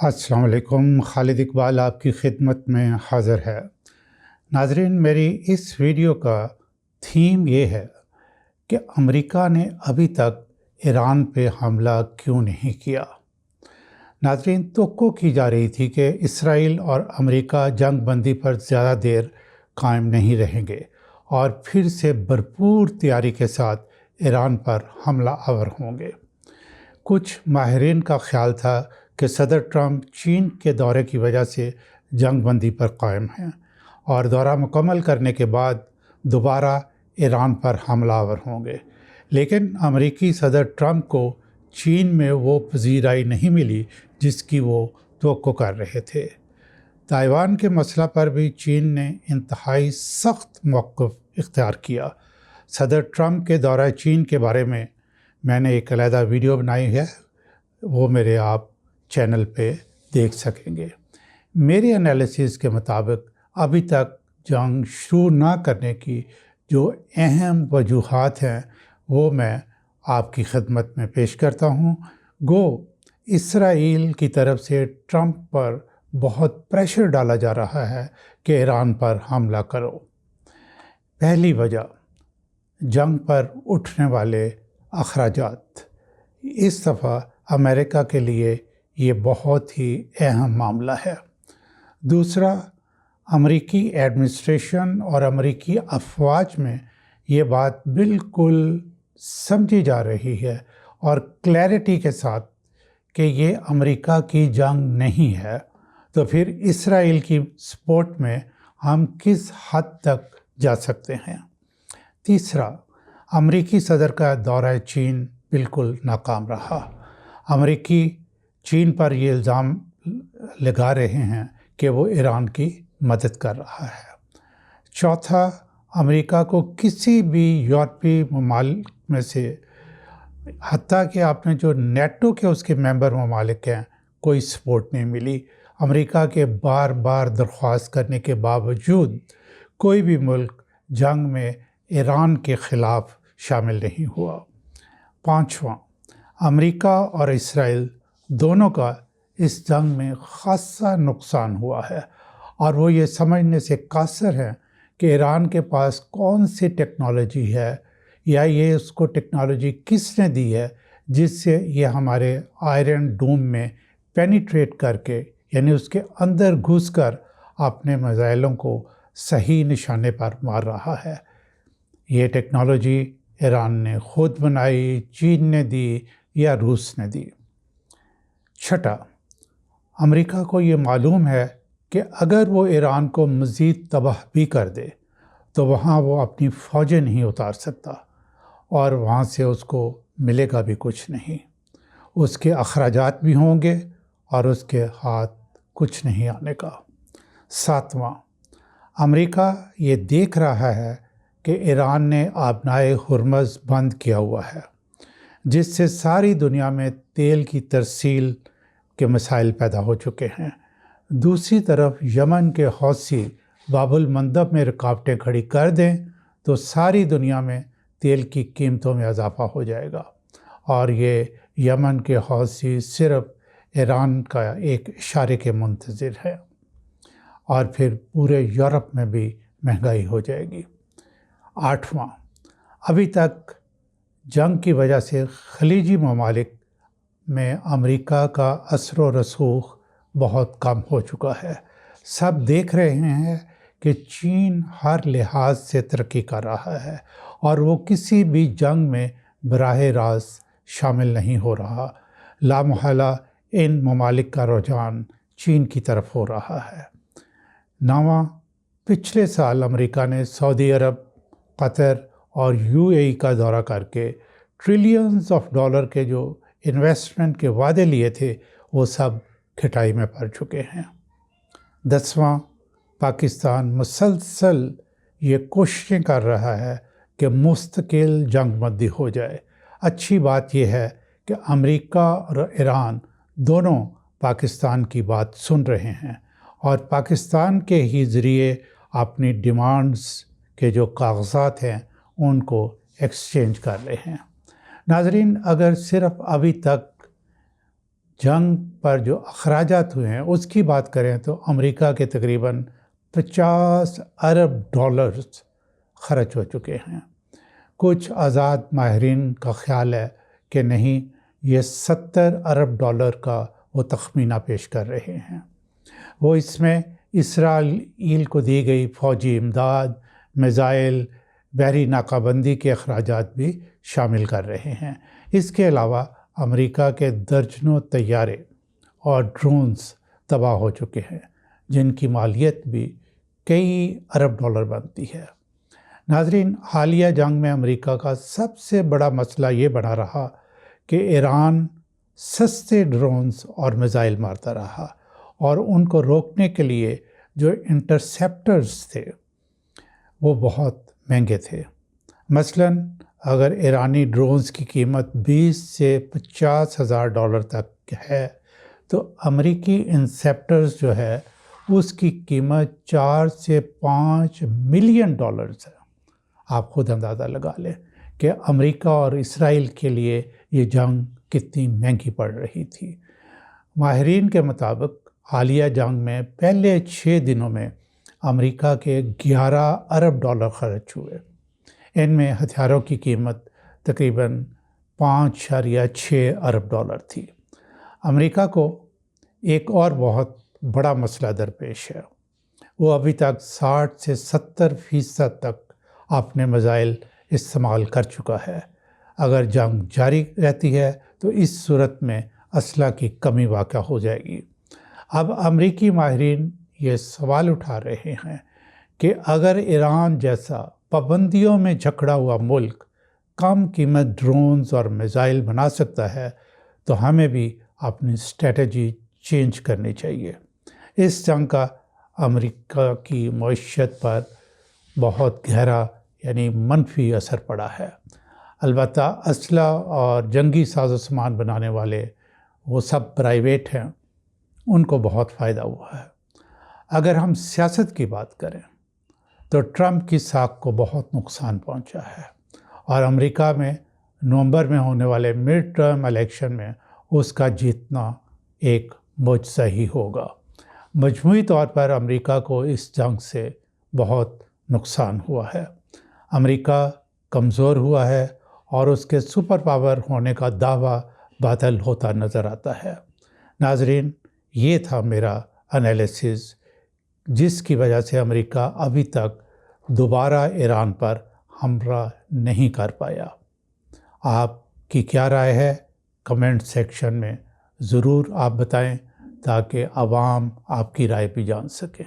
अस्सलाम वालेकुम। खालिद इकबाल आपकी खिदमत में हाज़िर है। नाज़रीन, मेरी इस वीडियो का थीम ये है कि अमेरिका ने अभी तक ईरान पे हमला क्यों नहीं किया। नाज़रीन, तवक्को की जा रही थी कि इसराइल और अमेरिका जंग बंदी पर ज़्यादा देर कायम नहीं रहेंगे और फिर से भरपूर तैयारी के साथ ईरान पर हमला आवर होंगे। कुछ माहिरीन का ख्याल था कि सदर ट्रंप चीन के दौरे की वजह से जंग बंदी पर कायम हैं और दौरा मुकम्मल करने के बाद दोबारा ईरान पर हमलावर होंगे। लेकिन अमेरिकी सदर ट्रंप को चीन में वो पजीराई नहीं मिली जिसकी वो तवक्को कर रहे थे। ताइवान के मसला पर भी चीन ने इंतहाई सख्त मौक़िफ़ इख्तियार किया। सदर ट्रंप के दौरा चीन के बारे में मैंने एक अलहदा वीडियो बनाई है, वो मेरे आप चैनल पे देख सकेंगे। मेरे एनालिसिस के मुताबिक अभी तक जंग शुरू ना करने की जो अहम वजूहात हैं वो मैं आपकी खिदमत में पेश करता हूँ। गो इसराइल की तरफ से ट्रंप पर बहुत प्रेशर डाला जा रहा है कि ईरान पर हमला करो। पहली वजह, जंग पर उठने वाले अखराजात। इस दफ़ा अमेरिका के लिए ये बहुत ही अहम मामला है। दूसरा, अमेरिकी एडमिनिस्ट्रेशन और अमेरिकी अफवाज में ये बात बिल्कुल समझी जा रही है और क्लैरिटी के साथ कि ये अमेरिका की जंग नहीं है, तो फिर इसराइल की सपोर्ट में हम किस हद तक जा सकते हैं। तीसरा, अमेरिकी सदर का दौरा चीन बिल्कुल नाकाम रहा। अमेरिकी चीन पर ये इल्ज़ाम लगा रहे हैं कि वो ईरान की मदद कर रहा है। चौथा, अमेरिका को किसी भी यूरोपीय ममालिक में से, हत्ता कि आपने जो नेटो के उसके मेंबर ममालिक हैं, कोई सपोर्ट नहीं मिली। अमेरिका के बार बार दरख्वास्त करने के बावजूद कोई भी मुल्क जंग में ईरान के ख़िलाफ़ शामिल नहीं हुआ। पाँचवां, अमेरिका और इसराइल दोनों का इस जंग में ख़ासा नुकसान हुआ है और वो ये समझने से कासिर हैं कि ईरान के पास कौन सी टेक्नोलॉजी है या ये उसको टेक्नोलॉजी किसने दी है जिससे ये हमारे आयरन डोम में पेनिट्रेट करके, यानी उसके अंदर घुसकर अपने मिसाइलों को सही निशाने पर मार रहा है। ये टेक्नोलॉजी ईरान ने ख़ुद बनाई, चीन ने दी या रूस ने दी। छठा, अमेरिका को ये मालूम है कि अगर वो ईरान को मज़ीद तबाह भी कर दे तो वहाँ वो अपनी फ़ौजें नहीं उतार सकता और वहाँ से उसको मिलेगा भी कुछ नहीं। उसके अखराजात भी होंगे और उसके हाथ कुछ नहीं आने का। सातवां, अमेरिका ये देख रहा है कि ईरान ने आबनाए हुर्मज़ बंद किया हुआ है, जिससे सारी दुनिया में तेल की तरसील के मसाइल पैदा हो चुके हैं। दूसरी तरफ यमन के हौसी बाबुल मंदब में रुकावटें खड़ी कर दें तो सारी दुनिया में तेल की कीमतों में इजाफा हो जाएगा और ये यमन के हौसी सिर्फ ईरान का एक इशारे के मुंतज़िर है और फिर पूरे यूरोप में भी महंगाई हो जाएगी। आठवां, अभी तक जंग की वजह से खलीजी ममालिक में अमेरिका का असर व रसूख बहुत कम हो चुका है। सब देख रहे हैं कि चीन हर लिहाज से तरक्की कर रहा है और वो किसी भी जंग में बराह रास्त शामिल नहीं हो रहा। लामहला इन ममालिक का रुझान चीन की तरफ हो रहा है। नौवां, पिछले साल अमेरिका ने सऊदी अरब, कतर और यूएई का दौरा करके ट्रिलियंस ऑफ डॉलर के जो इन्वेस्टमेंट के वादे लिए थे वो सब खिटाई में पड़ चुके हैं। 10वां, पाकिस्तान मुसलसल ये कोशिशें कर रहा है कि मुस्तकिल जंगबंदी हो जाए। अच्छी बात यह है कि अमेरिका और ईरान दोनों पाकिस्तान की बात सुन रहे हैं और पाकिस्तान के ही ज़रिए अपनी डिमांड्स के जो कागज़ात हैं उनको एक्सचेंज कर रहे हैं। नाज़रीन, अगर सिर्फ अभी तक جنگ پر جو اخراجات ہوئے ہیں اس کی بات کریں تو امریکہ کے تقریباً 50 ارب ڈالرز خرچ ہو چکے ہیں۔ کچھ آزاد ماہرین کا خیال ہے کہ نہیں، یہ 70 ارب ڈالر کا وہ تخمینہ پیش کر رہے ہیں۔ وہ اس میں اسرائیل کو دی گئی فوجی امداد، میزائل، بحری ناکہ بندی کے اخراجات بھی شامل کر رہے ہیں۔ اس کے علاوہ امریکہ کے درجنوں طیارے اور ڈرونز تباہ ہو چکے ہیں، جن کی مالیت بھی کئی ارب ڈالر بنتی ہے۔ ناظرین، حالیہ جنگ میں امریکہ کا سب سے بڑا مسئلہ یہ بنا رہا کہ ایران سستے ڈرونز اور میزائل مارتا رہا، اور ان کو روکنے کے لیے جو انٹرسیپٹرز تھے وہ بہت مہنگے تھے۔ مثلاً اگر ایرانی ڈرونز کی قیمت 20 سے 50 ہزار ڈالر تک ہے تو امریکی انسیپٹرز جو ہے اس کی قیمت 4 سے 5 ملین ڈالرز ہے۔ آپ خود اندازہ لگا لیں کہ امریکہ اور اسرائیل کے لیے یہ جنگ کتنی مہنگی پڑ رہی تھی۔ ماہرین کے مطابق حالیہ جنگ میں پہلے 6 دنوں میں امریکہ کے 11 ارب ڈالر خرچ ہوئے۔ ان میں ہتھیاروں کی قیمت تقریباً 5.6 ارب ڈالر تھی۔ امریکہ کو ایک اور بہت بڑا مسئلہ درپیش ہے۔ وہ ابھی تک 60 سے 70% تک اپنے میزائل استعمال کر چکا ہے۔ اگر جنگ جاری رہتی ہے تو اس صورت میں اسلحہ کی کمی واقع ہو جائے گی۔ اب امریکی ماہرین یہ سوال اٹھا رہے ہیں کہ اگر ایران جیسا پابندیوں میں جکڑا ہوا ملک کم قیمت ڈرونز اور میزائل بنا سکتا ہے تو ہمیں بھی اپنی اسٹریٹجی چینج کرنی چاہیے۔ اس جنگ کا امریکہ کی معیشت پر بہت گہرا یعنی منفی اثر پڑا ہے۔ البتہ اسلحہ اور جنگی ساز و سامان بنانے والے وہ سب پرائیویٹ ہیں، ان کو بہت فائدہ ہوا ہے۔ اگر ہم سیاست کی بات کریں تو ٹرمپ کی ساکھ کو بہت نقصان پہنچا ہے، اور امریکہ میں نومبر میں ہونے والے مڈ ٹرم الیکشن میں اس کا جیتنا ایک معجزہ ہی ہوگا۔ مجموعی طور پر امریکہ کو اس جنگ سے بہت نقصان ہوا ہے۔ امریکہ کمزور ہوا ہے اور اس کے سپر پاور ہونے کا دعویٰ باطل ہوتا نظر آتا ہے۔ ناظرین، یہ تھا میرا انالیسز جس کی وجہ سے امریکہ ابھی تک دوبارہ ایران پر حملہ نہیں کر پایا۔ آپ کی کیا رائے ہے؟ کمنٹ سیکشن میں ضرور آپ بتائیں تاکہ عوام آپ کی رائے بھی جان سکیں۔